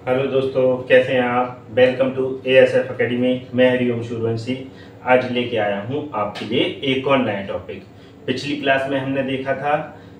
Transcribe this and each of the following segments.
Hello दोस्तों, कैसे हैं आप। Welcome to ASF Academy. मैं हरिओम सूर्यवंशी आज लेके आया हूं आपके लिए एक और नया टॉपिक। पिछली क्लास में हमने देखा था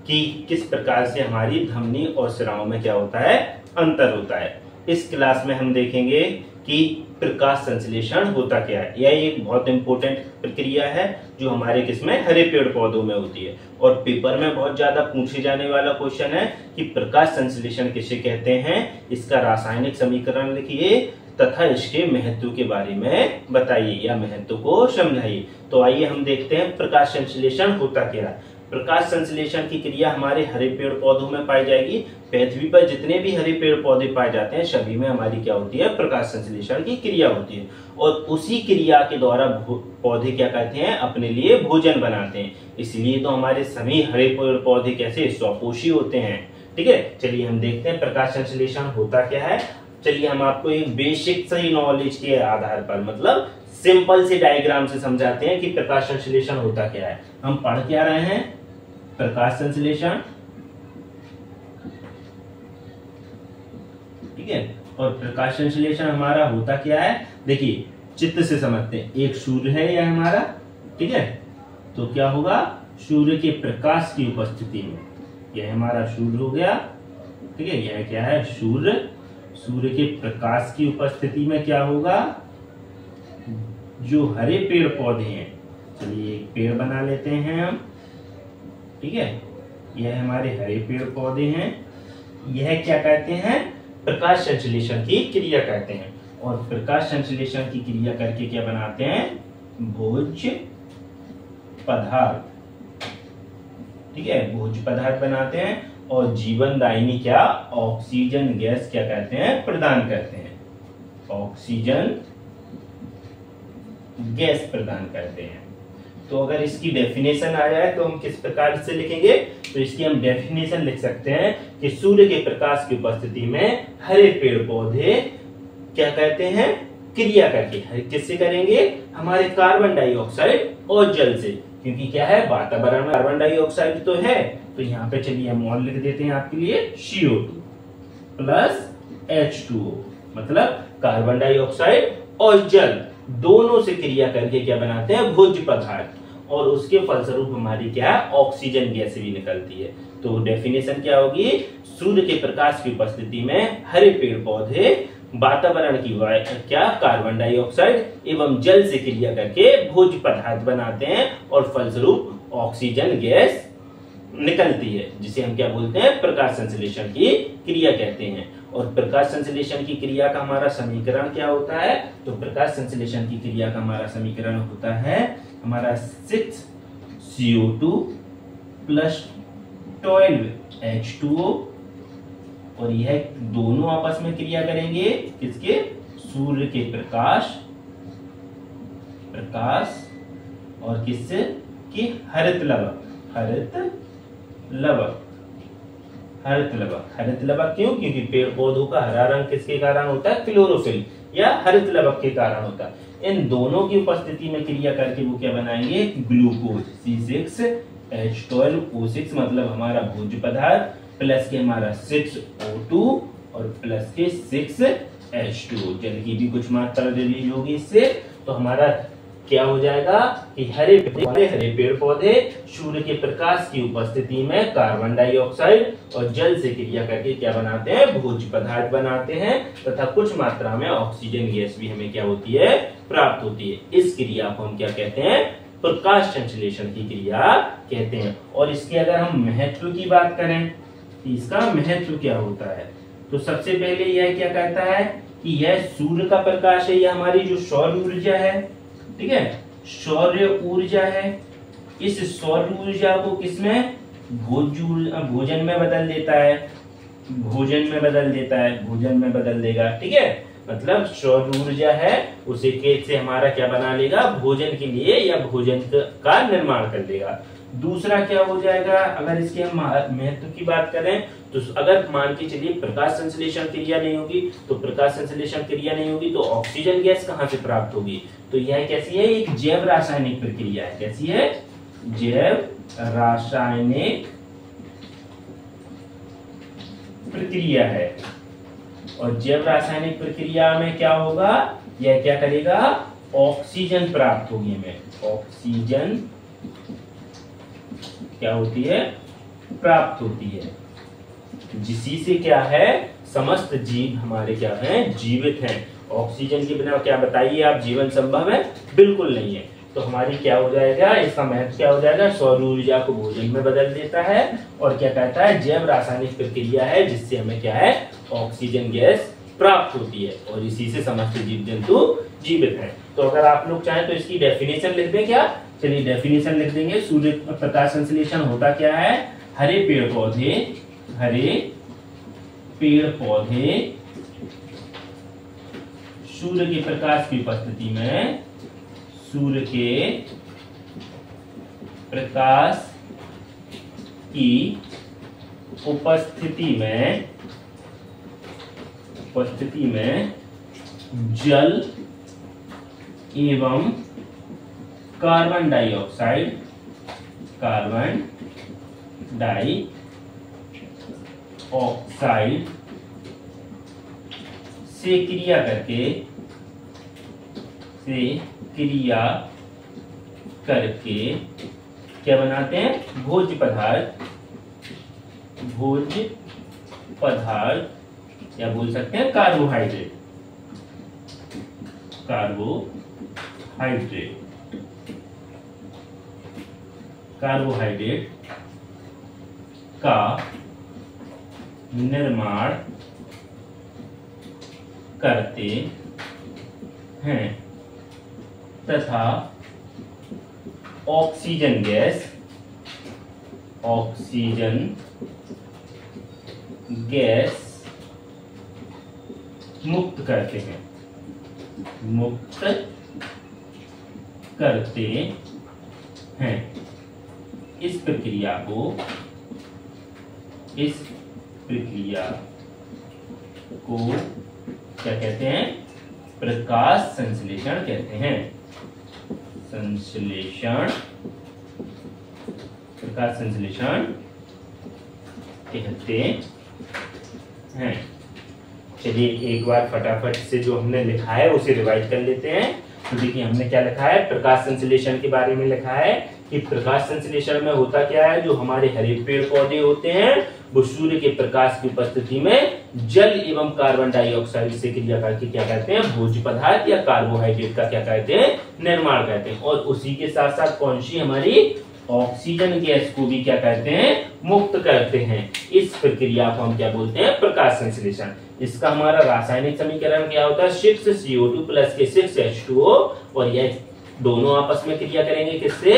कि किस प्रकार से हमारी धमनी और सिराओं में क्या होता है, अंतर होता है। इस क्लास में हम देखेंगे कि प्रकाश संश्लेषण होता क्या है। यह एक बहुत इंपॉर्टेंट प्रक्रिया है जो हमारे किसमें, हरे पेड़ पौधों में होती है। और पेपर में बहुत ज्यादा पूछे जाने वाला क्वेश्चन है कि प्रकाश संश्लेषण किसे कहते हैं, इसका रासायनिक समीकरण लिखिए तथा इसके महत्व के बारे में बताइए या महत्व को समझाइए। तो आइए हम देखते हैं प्रकाश संश्लेषण होता क्या है। प्रकाश संश्लेषण की क्रिया हमारे हरे पेड़ पौधों में पाई जाएगी। पृथ्वी पर जितने भी हरे पेड़ पौधे पाए जाते हैं सभी में हमारी क्या होती है, प्रकाश संश्लेषण की क्रिया होती है। और उसी क्रिया के द्वारा पौधे क्या कहते हैं, अपने लिए भोजन बनाते हैं। इसलिए तो हमारे सभी हरे पेड़ पौधे कैसे, स्वपोषी होते हैं। ठीक है, चलिए हम देखते हैं प्रकाश संश्लेषण होता क्या है। चलिए हम आपको एक बेसिक सही नॉलेज के आधार पर, मतलब सिंपल से डायग्राम से समझाते हैं कि प्रकाश संश्लेषण होता क्या है। हम पढ़ क्या रहे हैं, प्रकाश संश्लेषण, ठीक है। और प्रकाश संश्लेषण हमारा होता क्या है, देखिए चित्र से समझते हैं। एक सूर्य है यह हमारा, ठीक है। तो क्या होगा, सूर्य के प्रकाश की उपस्थिति में, यह हमारा सूर्य हो गया, ठीक है। यह क्या है, सूर्य। सूर्य के प्रकाश की उपस्थिति में क्या होगा, जो हरे पेड़ पौधे हैं, चलिए एक पेड़ बना लेते हैं हम, ठीक है। यह हमारे हरे पेड़ पौधे हैं। यह क्या कहते हैं, प्रकाश संश्लेषण की क्रिया कहते हैं। और प्रकाश संश्लेषण की क्रिया करके क्या बनाते हैं, भोज्य पदार्थ, ठीक है। भोज्य पदार्थ बनाते हैं और जीवनदायिनी क्या, ऑक्सीजन गैस क्या कहते हैं, प्रदान करते हैं। ऑक्सीजन गैस प्रदान करते हैं। तो अगर इसकी डेफिनेशन आ जाए तो हम किस प्रकार से लिखेंगे, तो इसकी हम डेफिनेशन लिख सकते हैं कि सूर्य के प्रकाश की उपस्थिति में हरे पेड़ पौधे क्या कहते हैं, क्रिया करके। किससे करेंगे, हमारे कार्बन डाइऑक्साइड और जल से। क्योंकि क्या है, वातावरण में कार्बन डाइऑक्साइड तो है, तो यहाँ पे चलिए हम और लिख देते हैं आपके लिए CO2 प्लस H2O, मतलब कार्बन डाइऑक्साइड और जल दोनों से क्रिया करके क्या बनाते हैं, भोज्य पदार्थ। और उसके फलस्वरूप हमारी क्या है, ऑक्सीजन गैस भी निकलती है। तो डेफिनेशन क्या होगी, सूर्य के प्रकाश की उपस्थिति में हरे पेड़ पौधे वातावरण की क्या, कार्बन डाइऑक्साइड एवं जल से क्रिया करके भोज्य पदार्थ बनाते हैं और फलस्वरूप ऑक्सीजन गैस निकलती है, जिसे हम क्या बोलते हैं, प्रकाश संश्लेषण की क्रिया कहते हैं। और प्रकाश संश्लेषण की क्रिया का हमारा समीकरण क्या होता है, तो प्रकाश संश्लेषण की क्रिया का हमारा समीकरण होता है हमारा 6CO2 प्लस 12H2O। और यह दोनों आपस में क्रिया करेंगे किसके, सूर्य के प्रकाश और किससे की, हरित लवक क्यों, क्योंकि पेड़ पौधों का हरा रंग किसके कारण होता है, क्लोरोफिल या हरित लवक के कारण होता है। इन दोनों की उपस्थिति में क्रिया करके वो क्या बनाएंगे, ग्लूकोज C6H12O6, मतलब हमारा भोज्य पदार्थ, प्लस के हमारा 6O2 और प्लस के 6H2O। जल की भी कुछ मात्रा रिलीज होगी इससे, तो हमारा क्या हो जाएगा कि हरे पेड़ पौधे सूर्य के प्रकाश की उपस्थिति में कार्बन डाइऑक्साइड और जल से क्रिया करके क्या बनाते हैं, भोज्य पदार्थ बनाते हैं तथा कुछ मात्रा में ऑक्सीजन गैस भी हमें क्या होती है, प्राप्त होती है। इस क्रिया को हम क्या कहते हैं, प्रकाश संश्लेषण की क्रिया कहते हैं। और इसके अगर हम महत्व की बात करें, इसका महत्व क्या होता है, तो सबसे पहले यह क्या कहता है कि यह सूर्य का प्रकाश है, यह हमारी जो सौर ऊर्जा है, ठीक है, सौर ऊर्जा है। इस सौर ऊर्जा को किसमें, भोजन में बदल देता है, भोजन में बदल देगा, ठीक है। मतलब सौर ऊर्जा है, उसे कैसे हमारा क्या बना लेगा, भोजन के लिए या भोजन का निर्माण कर देगा। दूसरा क्या हो जाएगा, अगर इसके हम महत्व की बात करें, तो अगर मान के चलिए प्रकाश संश्लेषण क्रिया नहीं होगी, तो ऑक्सीजन गैस कहां से प्राप्त होगी, तो यह कैसी है, एक जैव रासायनिक प्रक्रिया है। कैसी है, जैव रासायनिक प्रक्रिया है। और जैव रासायनिक प्रक्रिया में क्या होगा, यह क्या करेगा, ऑक्सीजन प्राप्त होगी हमें, ऑक्सीजन क्या होती है, प्राप्त होती है, जिसी से क्या है, समस्त जीव हमारे क्या हैं, जीवित हैं। ऑक्सीजन के बिना क्या बताइए आप, जीवन संभव है, बिल्कुल नहीं है। तो हमारी क्या हो जाएगा, इसका महत्व क्या हो जाएगा, सौर ऊर्जा को भोजन में बदल देता है और क्या कहता है, जैव रासायनिक प्रक्रिया है जिससे हमें क्या है, ऑक्सीजन गैस प्राप्त होती है और इसी से समस्त जीव जंतु जीवित हैं। तो अगर आप लोग चाहें तो इसकी डेफिनेशन लिख दें क्या, चलिए डेफिनेशन लिख देंगे। सूर्य प्रकाश संश्लेषण होता क्या है, हरे पेड़ पौधे सूर्य के प्रकाश की उपस्थिति में, सूर्य के प्रकाश की उपस्थिति में जल एवं कार्बन डाइऑक्साइड से क्रिया करके क्या बनाते हैं, भोज्य पदार्थ या बोल सकते हैं कार्बोहाइड्रेट का निर्माण करते हैं तथा ऑक्सीजन गैस मुक्त करते हैं। इस प्रक्रिया को क्या कहते हैं, प्रकाश संश्लेषण कहते हैं। प्रकाश संश्लेषण कहते हैं। चलिए एक बार फटाफट से जो हमने लिखा है उसे रिवाइज कर लेते हैं। तो देखिए हमने क्या लिखा है, प्रकाश संश्लेषण के बारे में लिखा है कि प्रकाश संश्लेषण में होता क्या है, जो हमारे हरे पेड़ पौधे होते हैं वो सूर्य के प्रकाश की उपस्थिति में जल एवं कार्बन डाइऑक्साइड से क्रिया करके क्या कहते हैं, भोज्य पदार्थ या कार्बोहाइड्रेट का क्या कहते हैं, निर्माण करते हैं। और उसी के साथ साथ कौन सी हमारी ऑक्सीजन गैस को भी क्या कहते हैं, मुक्त करते हैं। इस प्रक्रिया को हम क्या बोलते हैं, प्रकाश संश्लेषण। इसका हमारा रासायनिक समीकरण क्या होता है, 6CO2 प्लस के 6H2O, और यह दोनों आपस में क्रिया करेंगे किससे,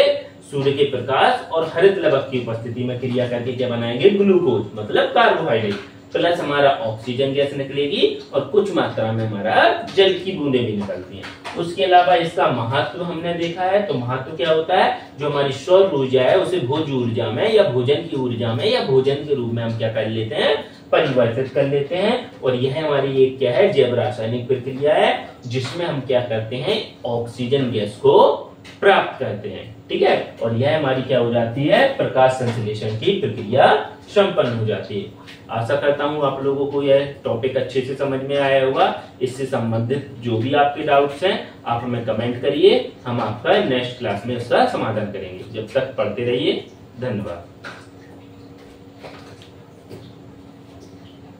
सूर्य के प्रकाश और हरित लवक की उपस्थिति में क्रिया करके क्या बनाएंगे, ग्लूकोज मतलब कार्बोहाइड्रेट, प्लस हमारा ऑक्सीजन गैस निकलेगी और कुछ मात्रा में हमारा जल की बूंदें भी निकलती हैं। उसके अलावा इसका महत्व हमने देखा है। तो महत्व क्या होता है, जो हमारी सौर ऊर्जा है उसे भोज्य ऊर्जा में या भोजन की ऊर्जा में या भोजन के रूप में हम क्या कर लेते हैं, परिवर्तित कर लेते हैं। और यह हमारी एक क्या है, जैव रासायनिक प्रक्रिया है जिसमें हम क्या करते हैं, ऑक्सीजन गैस को प्राप्त करते हैं। ठीक है, और यह हमारी क्या हो जाती है, प्रकाश संश्लेषण की प्रक्रिया संपन्न हो जाती है। आशा करता हूँ आप लोगों को यह टॉपिक अच्छे से समझ में आया होगा। इससे संबंधित जो भी आपके डाउट्स हैं आप हमें कमेंट करिए, हम आपका नेक्स्ट क्लास में इसका समाधान करेंगे। जब तक पढ़ते रहिए, धन्यवाद।